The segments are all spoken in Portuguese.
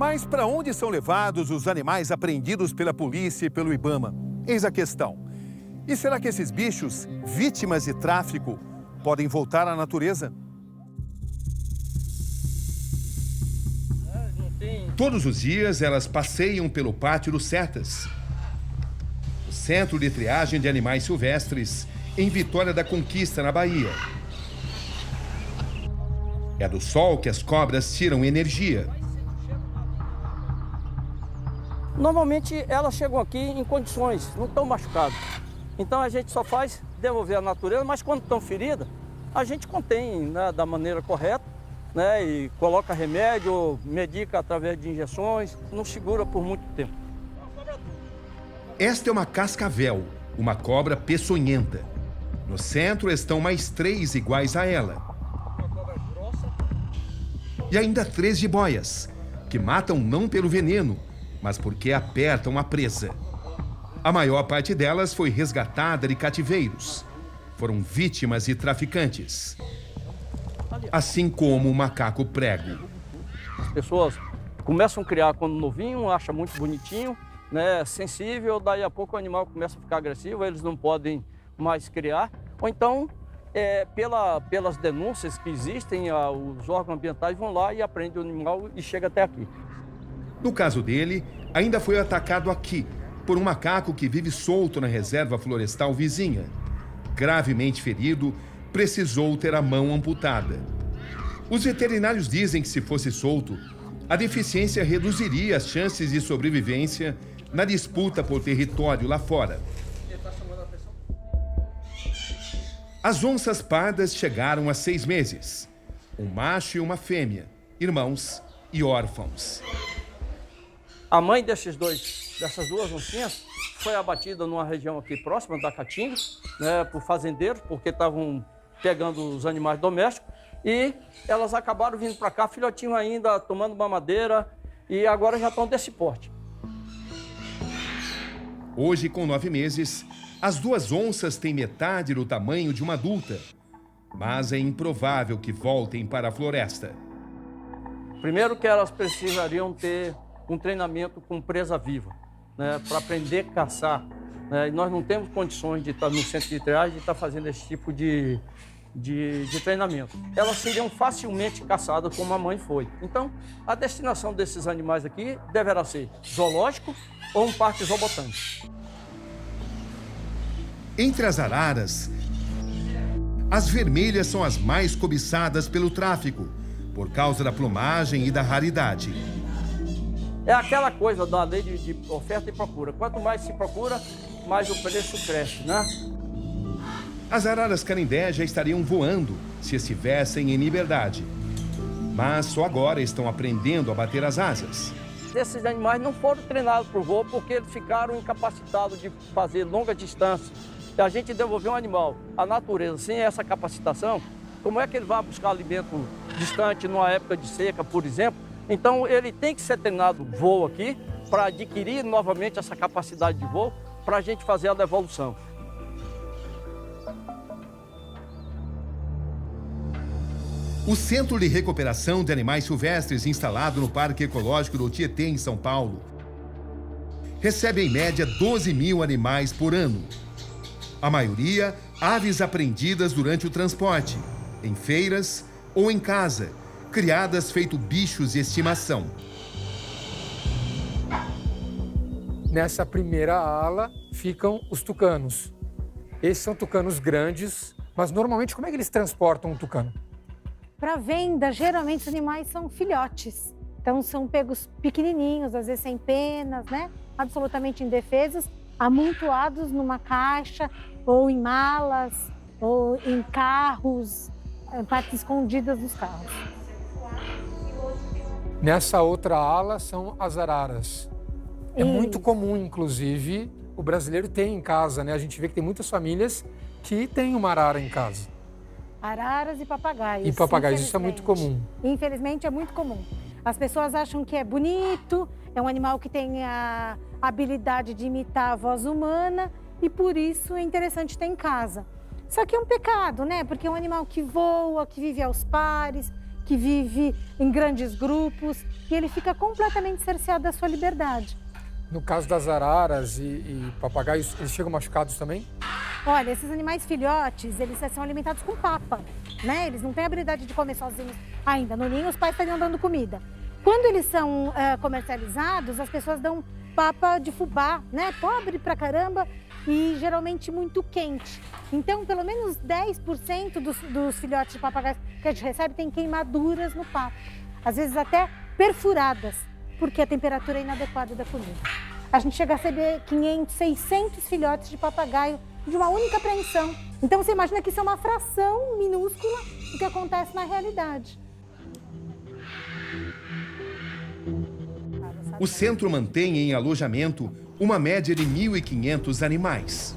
Mas para onde são levados os animais apreendidos pela polícia e pelo IBAMA? Eis a questão. E será que esses bichos, vítimas de tráfico, podem voltar à natureza? Todos os dias elas passeiam pelo pátio dos Setas, o centro de triagem de animais silvestres em Vitória da Conquista, na Bahia. É do sol que as cobras tiram energia. Normalmente elas chegam aqui em condições, não estão machucadas. Então a gente só faz devolver à natureza, mas quando estão feridas, a gente contém, né, da maneira correta, né, e coloca remédio, medica através de injeções, não segura por muito tempo. Esta é uma cascavel, uma cobra peçonhenta. No centro estão mais 3 iguais a ela. E ainda 3 jiboias, que matam não pelo veneno, mas porque apertam a presa. A maior parte delas foi resgatada de cativeiros. Foram vítimas de traficantes. Assim como o macaco prego. As pessoas começam a criar quando novinho, acham muito bonitinho, né, sensível, daí a pouco o animal começa a ficar agressivo, eles não podem mais criar. Ou então, pelas denúncias que existem, os órgãos ambientais vão lá e apreendem o animal e chega até aqui. No caso dele, ainda foi atacado aqui por um macaco que vive solto na reserva florestal vizinha. Gravemente ferido, precisou ter a mão amputada. Os veterinários dizem que se fosse solto, a deficiência reduziria as chances de sobrevivência na disputa por território lá fora. As onças pardas chegaram a 6 meses. Um macho e uma fêmea, irmãos e órfãos. A mãe dessas duas oncinhas foi abatida numa região aqui próxima da Caatinga, né, por fazendeiros, porque estavam pegando os animais domésticos, e elas acabaram vindo para cá, filhotinho ainda, tomando mamadeira, e agora já estão desse porte. Hoje, com 9 meses, as 2 onças têm metade do tamanho de uma adulta, mas é improvável que voltem para a floresta. Primeiro que elas precisariam ter um treinamento com presa viva, né, para aprender a caçar. Né, e nós não temos condições de estar no centro de triagem e estar fazendo esse tipo de treinamento. Elas seriam facilmente caçadas como a mãe foi. Então, a destinação desses animais aqui deverá ser zoológico ou um parque zoobotânico. Entre as araras, as vermelhas são as mais cobiçadas pelo tráfico, por causa da plumagem e da raridade. É aquela coisa da lei de oferta e procura. Quanto mais se procura, mais o preço cresce, né? As araras canindé já estariam voando se estivessem em liberdade. Mas só agora estão aprendendo a bater as asas. Esses animais não foram treinados para o voo porque eles ficaram incapacitados de fazer longa distância. Se a gente devolver um animal à natureza sem essa capacitação, como é que ele vai buscar alimento distante numa época de seca, por exemplo? Então, ele tem que ser treinado voo aqui para adquirir novamente essa capacidade de voo para a gente fazer a devolução. O Centro de Recuperação de Animais Silvestres, instalado no Parque Ecológico do Tietê, em São Paulo, recebe em média 12 mil animais por ano. A maioria, aves apreendidas durante o transporte, em feiras ou em casa, criadas feito bichos de estimação. Nessa primeira ala ficam os tucanos. Esses são tucanos grandes, mas normalmente como é que eles transportam um tucano? Para venda, geralmente os animais são filhotes. Então são pegos pequenininhos, às vezes sem penas, né? Absolutamente indefesos, amontoados numa caixa ou em malas ou em carros, partes escondidas dos carros. Nessa outra ala são as araras. É muito comum, inclusive, o brasileiro ter em casa, né? A gente vê que tem muitas famílias que têm uma arara em casa. Araras e papagaios. E papagaios, isso é muito comum. Infelizmente é muito comum. As pessoas acham que é bonito, é um animal que tem a habilidade de imitar a voz humana e por isso é interessante ter em casa. Só que é um pecado, né? Porque é um animal que voa, que vive aos pares, que vive em grandes grupos e ele fica completamente cerceado da sua liberdade. No caso das araras e papagaios, eles chegam machucados também? Olha, esses animais filhotes, eles são alimentados com papa, né? Eles não têm habilidade de comer sozinhos ainda. No ninho, os pais estariam dando comida. Quando eles são comercializados, as pessoas dão papa de fubá, né? Pobre pra caramba e geralmente muito quente. Então, pelo menos 10% dos filhotes de papagaios que a gente recebe tem queimaduras no papo. Às vezes até perfuradas, porque a temperatura é inadequada da comida. A gente chega a receber 500, 600 filhotes de papagaio de uma única apreensão. Então, você imagina que isso é uma fração minúscula do que acontece na realidade. O centro mantém em alojamento uma média de 1.500 animais.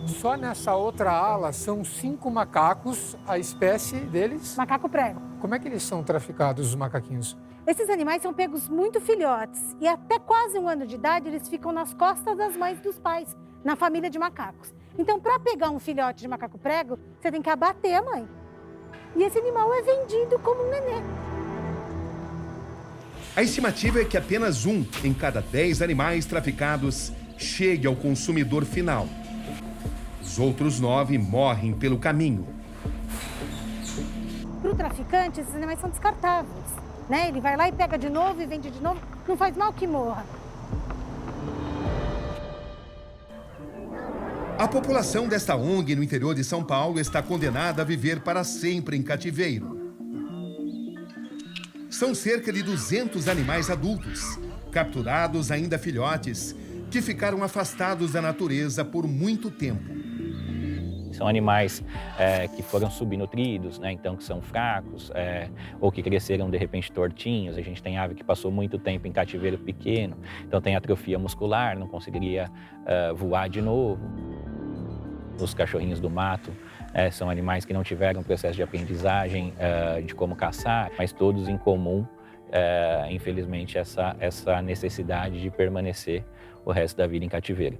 Só nessa outra ala são 5 macacos, a espécie deles. Macaco prego. Como é que eles são traficados, os macaquinhos? Esses animais são pegos muito filhotes e até quase 1 ano de idade eles ficam nas costas das mães dos pais, na família de macacos. Então, para pegar um filhote de macaco prego, você tem que abater a mãe. E esse animal é vendido como um nenê. A estimativa é que apenas 1 em cada 10 animais traficados chegue ao consumidor final. Os outros 9 morrem pelo caminho. Para o traficante, esses animais são descartáveis, né? Ele vai lá e pega de novo e vende de novo, não faz mal que morra. A população desta ONG no interior de São Paulo está condenada a viver para sempre em cativeiro. São cerca de 200 animais adultos, capturados ainda filhotes, que ficaram afastados da natureza por muito tempo. São animais que foram subnutridos, né? Então que são fracos, ou que cresceram de repente tortinhos. A gente tem ave que passou muito tempo em cativeiro pequeno, então tem atrofia muscular, não conseguiria voar de novo. Os cachorrinhos do mato são animais que não tiveram processo de aprendizagem de como caçar, mas todos em comum, infelizmente, essa necessidade de permanecer o resto da vida em cativeiro.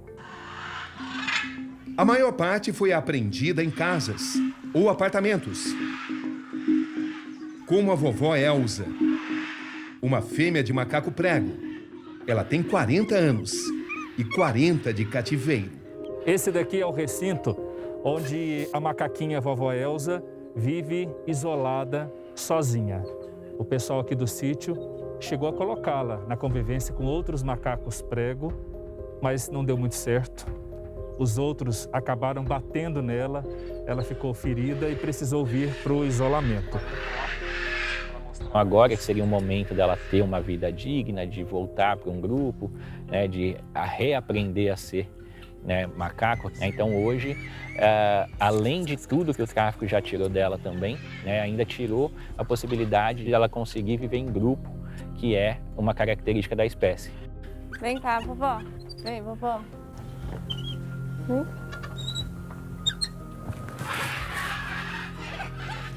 A maior parte foi apreendida em casas ou apartamentos. Como a vovó Elza, uma fêmea de macaco prego. Ela tem 40 anos e 40 de cativeiro. Esse daqui é o recinto onde a macaquinha vovó Elza vive isolada, sozinha. O pessoal aqui do sítio chegou a colocá-la na convivência com outros macacos prego, mas não deu muito certo. Os outros acabaram batendo nela, ela ficou ferida e precisou vir para o isolamento. Agora que seria um momento dela ter uma vida digna, de voltar para um grupo, né, de reaprender a ser, né, macaco. Então hoje, além de tudo que o tráfico já tirou dela também, né, ainda tirou a possibilidade de ela conseguir viver em grupo, que é uma característica da espécie. Vem cá, vovó. Vem, vovó.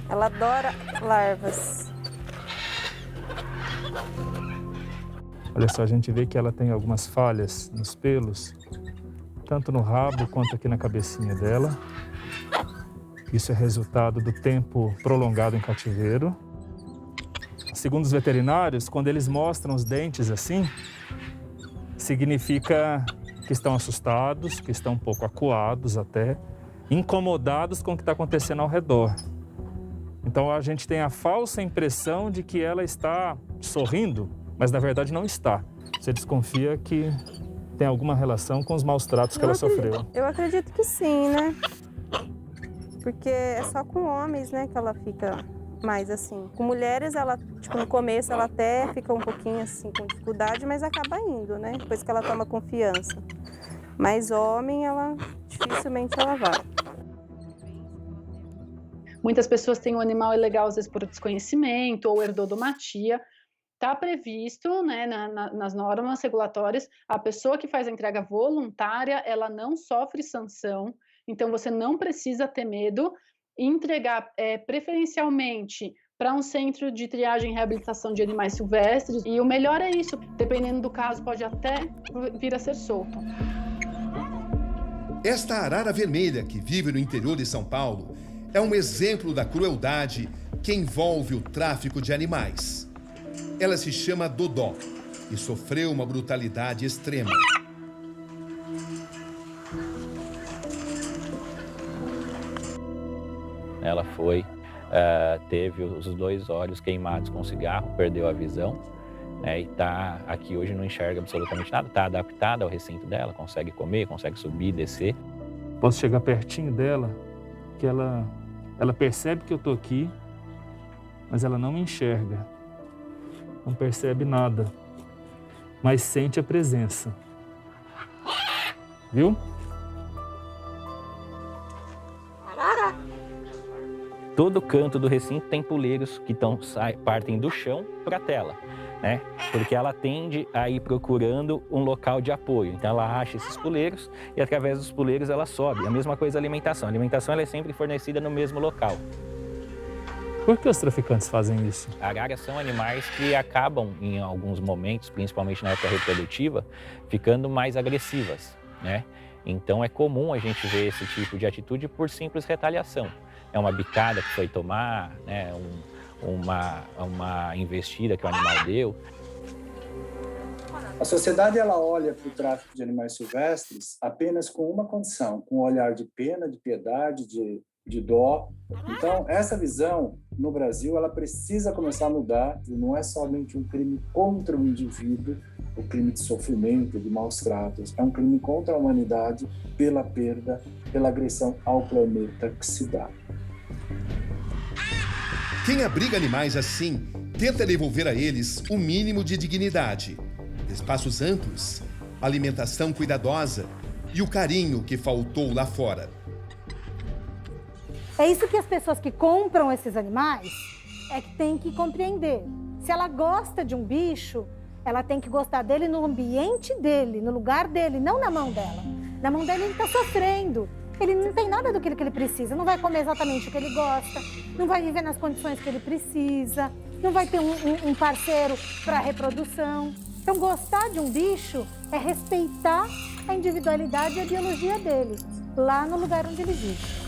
Ela adora larvas. Olha só, a gente vê que ela tem algumas falhas nos pelos, tanto no rabo quanto aqui na cabecinha dela. Isso é resultado do tempo prolongado em cativeiro. Segundo os veterinários, quando eles mostram os dentes assim, significa que estão assustados, que estão um pouco acuados até, incomodados com o que está acontecendo ao redor. Então a gente tem a falsa impressão de que ela está sorrindo, mas na verdade não está. Você desconfia que tem alguma relação com os maus tratos que ela sofreu. Eu acredito que sim, né? Porque é só com homens, né, que ela fica mais assim. Com mulheres, ela, tipo, no começo ela até fica um pouquinho assim com dificuldade, mas acaba indo, né? Depois que ela toma confiança. Mas homem, ela dificilmente ela vai. Muitas pessoas têm um animal ilegal, às vezes por desconhecimento ou herdodomatia. Está previsto, né, nas normas regulatórias, a pessoa que faz a entrega voluntária, ela não sofre sanção, então você não precisa ter medo. Entregar preferencialmente para um centro de triagem e reabilitação de animais silvestres. E o melhor é isso, dependendo do caso, pode até vir a ser solto. Esta arara vermelha, que vive no interior de São Paulo, é um exemplo da crueldade que envolve o tráfico de animais. Ela se chama Dodó e sofreu uma brutalidade extrema. Ela teve os 2 olhos queimados com cigarro, perdeu a visão, né, e está aqui hoje, não enxerga absolutamente nada, está adaptada ao recinto dela, consegue comer, consegue subir, descer. Posso chegar pertinho dela, que ela percebe que eu estou aqui, mas ela não me enxerga, não percebe nada, mas sente a presença. Viu? Todo canto do recinto tem puleiros que partem do chão para a tela, né? Porque ela tende a ir procurando um local de apoio. Então ela acha esses puleiros e através dos puleiros ela sobe. A mesma coisa a alimentação. A alimentação ela é sempre fornecida no mesmo local. Por que os traficantes fazem isso? Araras são animais que acabam, em alguns momentos, principalmente na época reprodutiva, ficando mais agressivas, né? Então é comum a gente ver esse tipo de atitude por simples retaliação. É uma bicada que foi tomar, né? Uma investida que o animal deu. A sociedade ela olha para o tráfico de animais silvestres apenas com uma condição, com um olhar de pena, de piedade, de dó. Então, essa visão no Brasil ela precisa começar a mudar e não é somente um crime contra o indivíduo, o crime de sofrimento, de maus tratos, é um crime contra a humanidade pela perda, pela agressão ao planeta que se dá. Quem abriga animais assim tenta devolver a eles o mínimo de dignidade, espaços amplos, alimentação cuidadosa e o carinho que faltou lá fora. É isso que as pessoas que compram esses animais têm que compreender. Se ela gosta de um bicho, ela tem que gostar dele no ambiente dele, no lugar dele, não na mão dela. Na mão dele ele está sofrendo. Ele não tem nada do que ele precisa, não vai comer exatamente o que ele gosta, não vai viver nas condições que ele precisa, não vai ter um parceiro para reprodução. Então, gostar de um bicho é respeitar a individualidade e a biologia dele, lá no lugar onde ele vive.